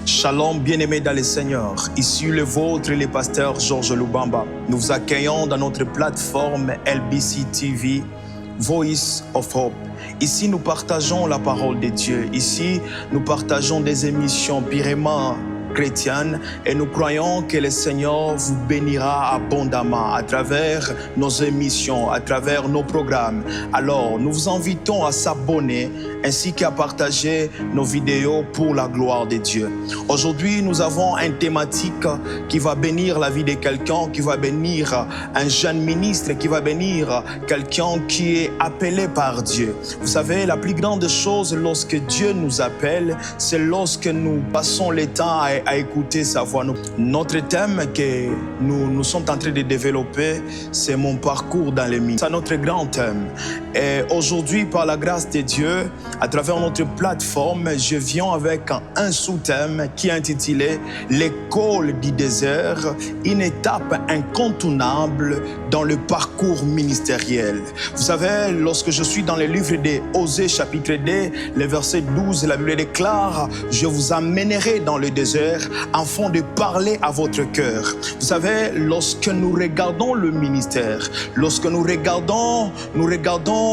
Shalom, bien-aimés dans le Seigneur. Ici le vôtre, le pasteur Georges Lubamba. Nous vous accueillons dans notre plateforme LBC TV, Voice of Hope. Ici, nous partageons la parole de Dieu. Ici, nous partageons des émissions purement chrétiennes et nous croyons que le Seigneur vous bénira abondamment à travers nos émissions, à travers nos programmes. Alors, nous vous invitons à s'abonner ainsi qu'à partager nos vidéos pour la gloire de Dieu. Aujourd'hui, nous avons une thématique qui va bénir la vie de quelqu'un, qui va bénir un jeune ministre, qui va bénir quelqu'un qui est appelé par Dieu. Vous savez, la plus grande chose lorsque Dieu nous appelle, c'est lorsque nous passons le temps à écouter sa voix. Notre thème que nous sommes en train de développer, c'est mon parcours dans les ministères. C'est notre grand thème. Et aujourd'hui, par la grâce de Dieu, à travers notre plateforme, je viens avec un sous-thème qui est intitulé « L'école du désert, une étape incontournable dans le parcours ministériel ». Vous savez, lorsque je suis dans le livre de Osée chapitre 2, le verset 12, la Bible déclare « Je vous amènerai dans le désert afin de parler à votre cœur ». Vous savez, lorsque nous regardons le ministère, lorsque nous regardons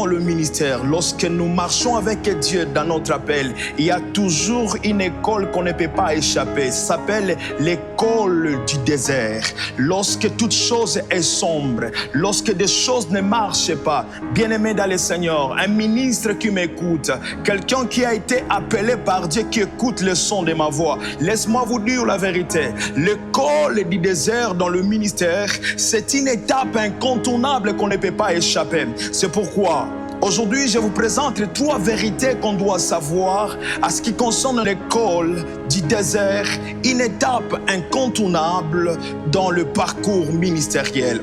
le ministère, lorsque nous marchons avec Dieu dans notre appel, il y a toujours une école qu'on ne peut pas échapper. Ça s'appelle l'école du désert. Lorsque toute chose est sombre, lorsque des choses ne marchent pas, bien-aimé dans le Seigneur, un ministre qui m'écoute, quelqu'un qui a été appelé par Dieu, qui écoute le son de ma voix, laisse-moi vous dire la vérité. L'école du désert dans le ministère, c'est une étape incontournable qu'on ne peut pas échapper. C'est pourquoi aujourd'hui, je vous présente les 3 vérités qu'on doit savoir à ce qui concerne l'école du désert, une étape incontournable dans le parcours ministériel.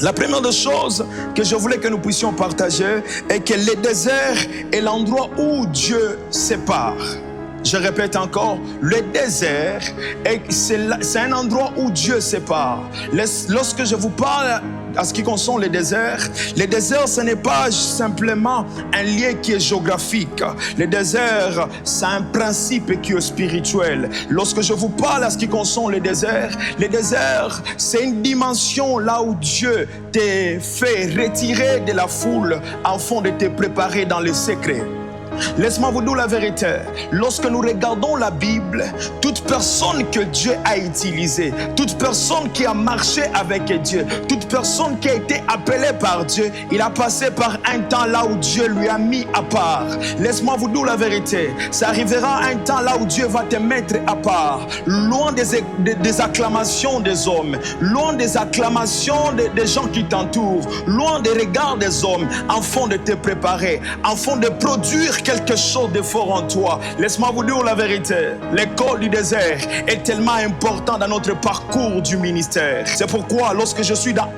La première des choses que je voulais que nous puissions partager est que le désert est l'endroit où Dieu sépare. Je répète encore, le désert, c'est un endroit où Dieu sépare. Lorsque je vous parle à ce qui concerne le désert, ce n'est pas simplement un lieu qui est géographique. Le désert, c'est un principe qui est spirituel. Lorsque je vous parle à ce qui concerne le désert, c'est une dimension là où Dieu te fait retirer de la foule afin de te préparer dans le secret. Laisse-moi vous dire la vérité. Lorsque nous regardons la Bible, toute personne que Dieu a utilisée, toute personne qui a marché avec Dieu, toute personne qui a été appelée par Dieu, il a passé par un temps là où Dieu lui a mis à part. Laisse-moi vous dire la vérité. Ça arrivera un temps là où Dieu va te mettre à part, loin des acclamations des hommes, loin des acclamations des gens qui t'entourent, loin des regards des hommes, afin de te préparer, afin de produire quelque chose de fort en toi. Laisse-moi vous dire la vérité. L'école du désert est tellement importante dans notre parcours du ministère. C'est pourquoi lorsque je suis dans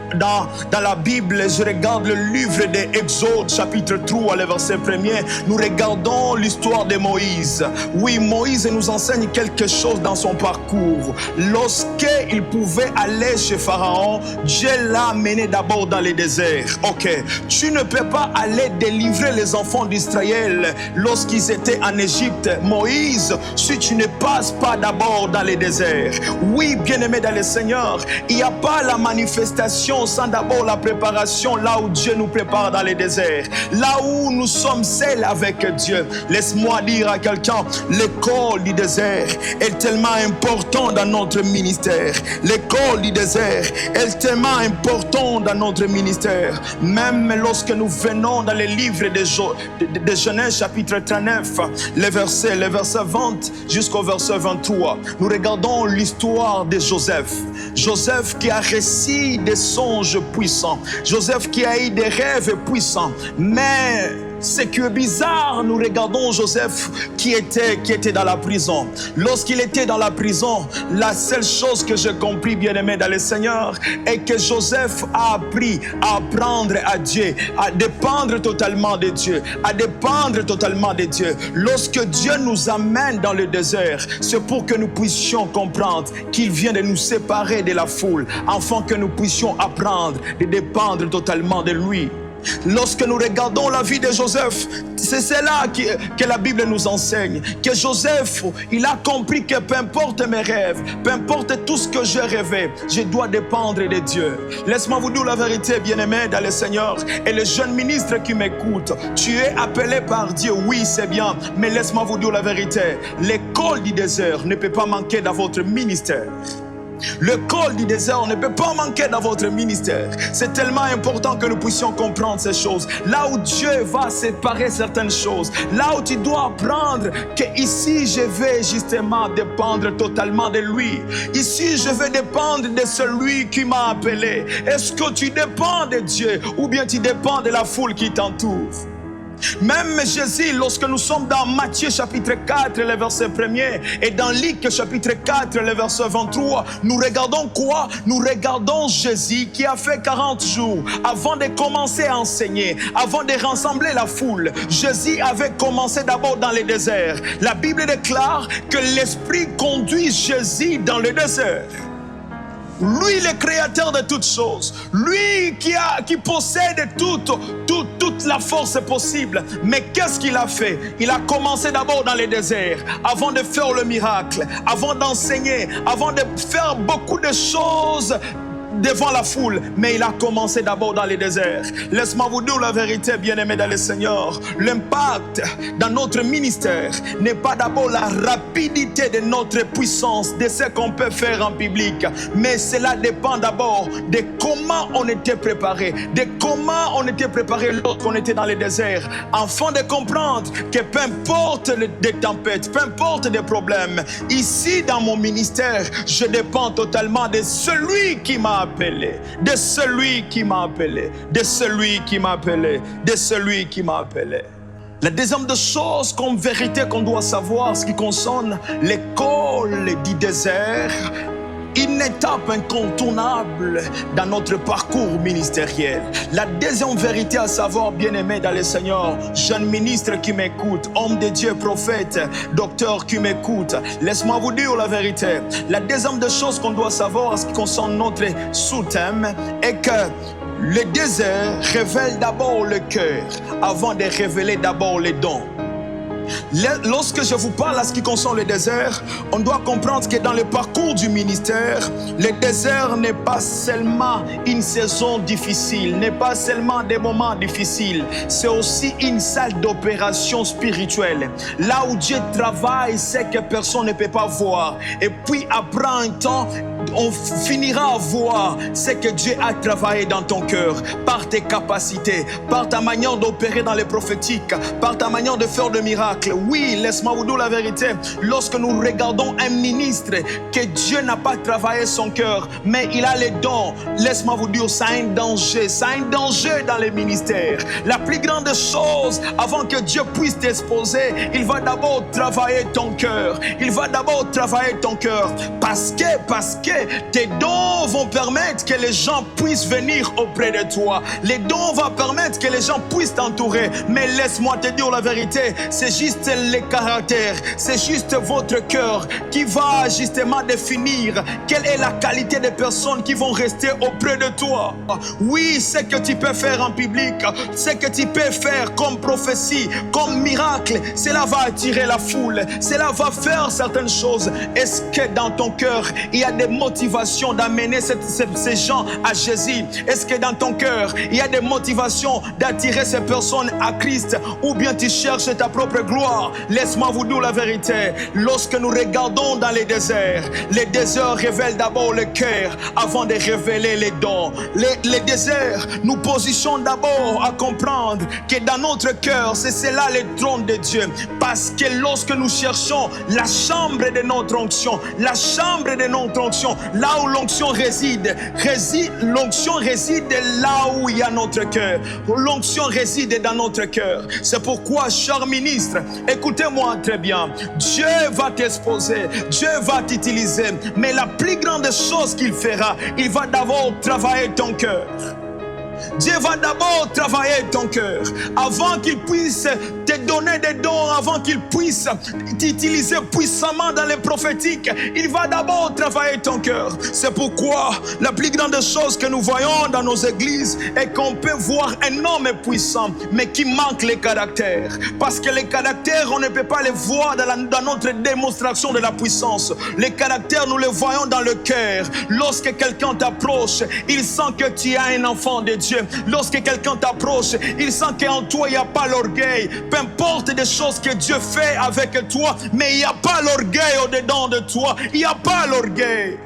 la Bible, je regarde le livre d'Exode chapitre 3, le verset 1er, nous regardons l'histoire de Moïse. Oui, Moïse nous enseigne quelque chose dans son parcours. Lorsqu'il pouvait aller chez Pharaon, Dieu l'a amené d'abord dans le désert. Ok, tu ne peux pas aller délivrer les enfants d'Israël lorsqu'ils étaient en Égypte, Moïse, si tu ne passes pas d'abord dans les déserts. Oui, bien-aimé dans le Seigneur, il n'y a pas la manifestation sans d'abord la préparation là où Dieu nous prépare dans les déserts, là où nous sommes seuls avec Dieu. Laisse-moi dire à quelqu'un, l'école du désert est tellement importante dans notre ministère. L'école du désert est tellement importante dans notre ministère. Même lorsque nous venons dans les livres de Genèse chapitre 39, les versets 20 jusqu'au verset 23, nous regardons l'histoire de Joseph. Joseph qui a reçu des songes puissants. Joseph qui a eu des rêves puissants. Mais ce qui est bizarre, nous regardons Joseph qui était dans la prison. Lorsqu'il était dans la prison, la seule chose que j'ai compris, bien-aimé dans le Seigneur, est que Joseph a appris à apprendre à Dieu, à dépendre totalement de Dieu, à dépendre totalement de Dieu. Lorsque Dieu nous amène dans le désert, c'est pour que nous puissions comprendre qu'il vient de nous séparer de la foule, afin que nous puissions apprendre de dépendre totalement de lui. Lorsque nous regardons la vie de Joseph, c'est cela que la Bible nous enseigne. Que Joseph, il a compris que peu importe mes rêves, peu importe tout ce que je rêvais, je dois dépendre de Dieu. Laisse-moi vous dire la vérité, bien-aimé dans le Seigneur. Et les jeunes ministres qui m'écoutent, tu es appelé par Dieu, oui c'est bien, mais laisse-moi vous dire la vérité. L'école du désert ne peut pas manquer dans votre ministère. Le col du désert ne peut pas manquer dans votre ministère. C'est tellement important que nous puissions comprendre ces choses. Là où Dieu va séparer certaines choses, là où tu dois apprendre que ici je vais justement dépendre totalement de lui. Ici je vais dépendre de celui qui m'a appelé. Est-ce que tu dépends de Dieu ou bien tu dépends de la foule qui t'entoure? Même Jésus, lorsque nous sommes dans Matthieu chapitre 4, le verset 1er, et dans Luc chapitre 4, le verset 23, nous regardons quoi? Nous regardons Jésus qui a fait 40 jours avant de commencer à enseigner, avant de rassembler la foule. Jésus avait commencé d'abord dans le désert. La Bible déclare que l'Esprit conduit Jésus dans le désert. Lui, le créateur de toutes choses, lui qui possède toute la force possible. Mais qu'est-ce qu'il a fait? Il a commencé d'abord dans les déserts, avant de faire le miracle, avant d'enseigner, avant de faire beaucoup de choses devant la foule, mais il a commencé d'abord dans les déserts. Laisse-moi vous dire la vérité, bien-aimés dans le Seigneur. L'impact dans notre ministère n'est pas d'abord la rapidité de notre puissance, de ce qu'on peut faire en public, mais cela dépend d'abord de comment on était préparé, de comment on était préparé lorsqu'on était dans les déserts, afin de comprendre que peu importe les tempêtes, peu importe les problèmes, ici dans mon ministère, je dépends totalement de celui qui m'a appelé, de celui qui m'a appelé, de celui qui m'a appelé, de celui qui m'a appelé. La deuxième des choses comme vérité qu'on doit savoir, ce qui concerne l'école du désert, une étape incontournable dans notre parcours ministériel. La deuxième vérité à savoir, bien-aimé dans le Seigneur, jeune ministre qui m'écoute, homme de Dieu, prophète, docteur qui m'écoute, laisse-moi vous dire la vérité. La deuxième des choses qu'on doit savoir en ce qui concerne notre sous-thème est que le désert révèle d'abord le cœur avant de révéler d'abord les dons. Lorsque je vous parle à ce qui concerne le désert, on doit comprendre que dans le parcours du ministère, le désert n'est pas seulement une saison difficile, n'est pas seulement des moments difficiles, c'est aussi une salle d'opération spirituelle. Là où Dieu travaille, c'est que personne ne peut pas voir. Et puis après un temps, on finira à voir ce que Dieu a travaillé dans ton cœur, par tes capacités, par ta manière d'opérer dans les prophétiques, par ta manière de faire des miracles. Oui, laisse-moi vous dire la vérité. Lorsque nous regardons un ministre que Dieu n'a pas travaillé son cœur, mais il a les dons, laisse-moi vous dire, ça a un danger. Ça a un danger dans les ministères. La plus grande chose, avant que Dieu puisse t'exposer, il va d'abord travailler ton cœur. Il va d'abord travailler ton cœur. Parce que tes dons vont permettre que les gens puissent venir auprès de toi. Les dons vont permettre que les gens puissent t'entourer. Mais laisse-moi te dire la vérité, c'est juste les caractères, c'est juste votre cœur qui va justement définir quelle est la qualité des personnes qui vont rester auprès de toi. Oui, ce que tu peux faire en public, ce que tu peux faire comme prophétie, comme miracle, cela va attirer la foule, cela va faire certaines choses. Est-ce que dans ton cœur, il y a des motivations d'amener ces gens à Jésus? Est-ce que dans ton cœur, il y a des motivations d'attirer ces personnes à Christ, ou bien tu cherches ta propre gloire? Laisse-moi vous dire la vérité. Lorsque nous regardons dans les déserts révèlent d'abord le cœur avant de révéler les dons. Les déserts nous positionnent d'abord à comprendre que dans notre cœur, c'est cela le trône de Dieu. Parce que lorsque nous cherchons la chambre de notre onction, la chambre de notre onction, là où l'onction réside là où il y a notre cœur. L'onction réside dans notre cœur. C'est pourquoi, cher ministre, écoutez-moi très bien. Dieu va t'exposer, Dieu va t'utiliser, mais la plus grande chose qu'il fera, il va d'abord travailler ton cœur. Dieu va d'abord travailler ton cœur avant qu'il puisse te donner des dons avant qu'il puisse t'utiliser puissamment dans les prophétiques. Il va d'abord travailler ton cœur. C'est pourquoi la plus grande chose que nous voyons dans nos églises est qu'on peut voir un homme puissant, mais qui manque les caractères. Parce que les caractères, on ne peut pas les voir dans notre démonstration de la puissance. Les caractères, nous les voyons dans le cœur. Lorsque quelqu'un t'approche, il sent que tu es un enfant de Dieu. Lorsque quelqu'un t'approche, il sent qu'en toi, il n'y a pas l'orgueil. Peu importe des choses que Dieu fait avec toi, mais il n'y a pas l'orgueil au-dedans de toi. Il n'y a pas l'orgueil.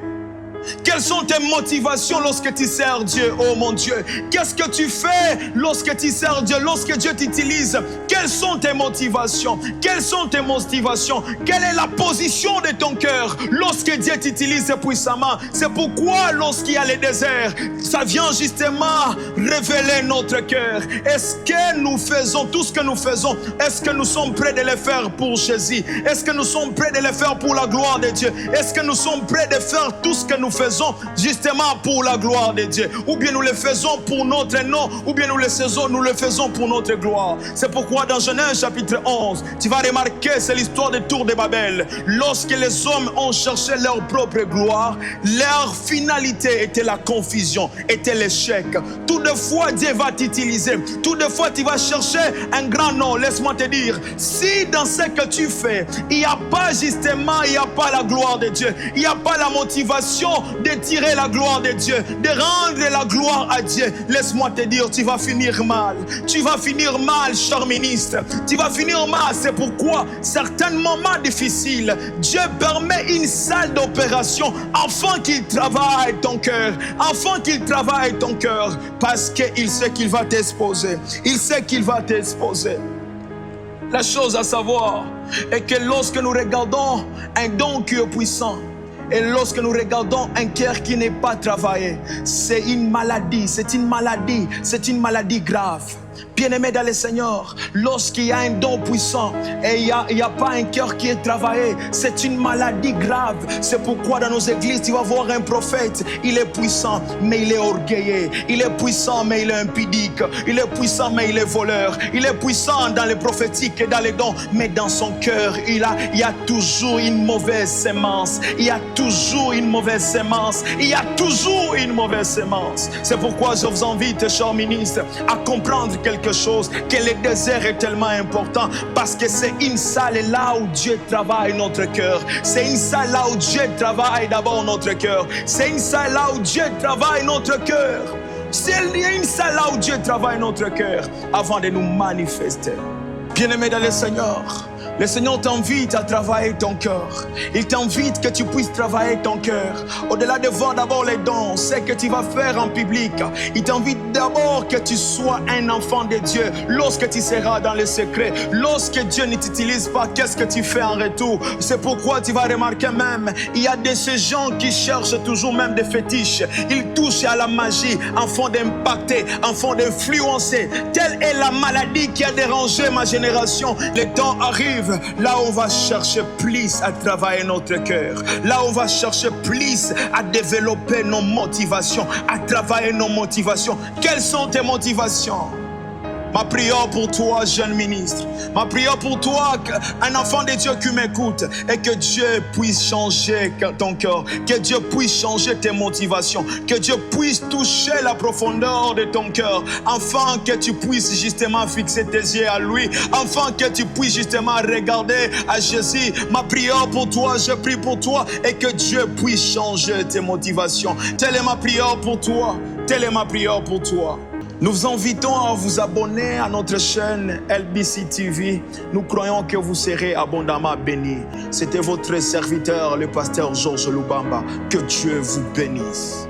Quelles sont tes motivations lorsque tu sers Dieu, oh mon Dieu? Qu'est-ce que tu fais lorsque tu sers Dieu, lorsque Dieu t'utilise? Quelles sont tes motivations? Quelles sont tes motivations? Quelle est la position de ton cœur lorsque Dieu t'utilise puissamment? C'est pourquoi lorsqu'il y a le désert, ça vient justement révéler notre cœur. Est-ce que nous faisons tout ce que nous faisons? Est-ce que nous sommes prêts de le faire pour Jésus? Est-ce que nous sommes prêts de le faire pour la gloire de Dieu? Est-ce que nous sommes prêts de faire tout ce que nous faisons justement pour la gloire de Dieu? Ou bien nous le faisons pour notre nom, ou bien nous le faisons pour notre gloire. C'est pourquoi dans Genèse chapitre 11, tu vas remarquer, c'est l'histoire des tours de Babel. Lorsque les hommes ont cherché leur propre gloire, leur finalité était la confusion, était l'échec. Toutefois, Dieu va t'utiliser. Toutefois, tu vas chercher un grand nom. Laisse-moi te dire, si dans ce que tu fais, il n'y a pas justement, il n'y a pas la gloire de Dieu, il n'y a pas la motivation de tirer la gloire de Dieu, de rendre la gloire à Dieu, laisse-moi te dire, tu vas finir mal. Tu vas finir mal, cher ministre. Tu vas finir mal. C'est pourquoi certains moments difficiles, Dieu permet une salle d'opération afin qu'il travaille ton cœur, afin qu'il travaille ton cœur, parce qu'il sait qu'il va t'exposer. Il sait qu'il va t'exposer. La chose à savoir est que lorsque nous regardons un don qui est puissant, et lorsque nous regardons un cœur qui n'est pas travaillé, c'est une maladie, c'est une maladie grave. Bien-aimé dans le Seigneur, lorsqu'il y a un don puissant et il n'y a pas un cœur qui est travaillé, c'est une maladie grave. C'est pourquoi dans nos églises, tu vas voir un prophète, il est puissant, mais il est orgueilleux. Il est puissant, mais il est impudique. Il est puissant, mais il est voleur. Il est puissant dans les prophétiques et dans les dons, mais dans son cœur, il y a toujours une mauvaise sémence. Il y a toujours une mauvaise sémence. Il y a toujours une mauvaise sémence. C'est pourquoi je vous invite, cher ministre, à comprendre quelque chose, que le désert est tellement important, parce que c'est une salle là où Dieu travaille notre cœur. C'est une salle là où Dieu travaille d'abord notre cœur. C'est une salle là où Dieu travaille notre cœur. C'est une salle là où Dieu travaille notre cœur avant de nous manifester. Bien-aimé dans le Seigneur t'invite à travailler ton cœur. Il t'invite que tu puisses travailler ton cœur. Au-delà de voir d'abord les dons, ce que tu vas faire en public, il t'invite d'abord que tu sois un enfant de Dieu. Lorsque tu seras dans le secret, lorsque Dieu ne t'utilise pas, qu'est-ce que tu fais en retour? C'est pourquoi tu vas remarquer même, il y a de ces gens qui cherchent toujours même des fétiches. Ils touchent à la magie afin d'impacter, afin d'influencer. Telle est la maladie qui a dérangé ma génération. Le temps arrive. Là, on va chercher plus à travailler notre cœur. Là, on va chercher plus à développer nos motivations, à travailler nos motivations. Quelles sont tes motivations? Ma prière pour toi, jeune ministre, ma prière pour toi, un enfant de Dieu qui m'écoute, et que Dieu puisse changer ton cœur, que Dieu puisse changer tes motivations, que Dieu puisse toucher la profondeur de ton cœur, afin que tu puisses justement fixer tes yeux à lui, afin que tu puisses justement regarder à Jésus. Ma prière pour toi, je prie pour toi, et que Dieu puisse changer tes motivations. Telle est ma prière pour toi, telle est ma prière pour toi. Nous vous invitons à vous abonner à notre chaîne LBC TV. Nous croyons que vous serez abondamment bénis. C'était votre serviteur, le pasteur Georges Lubamba. Que Dieu vous bénisse.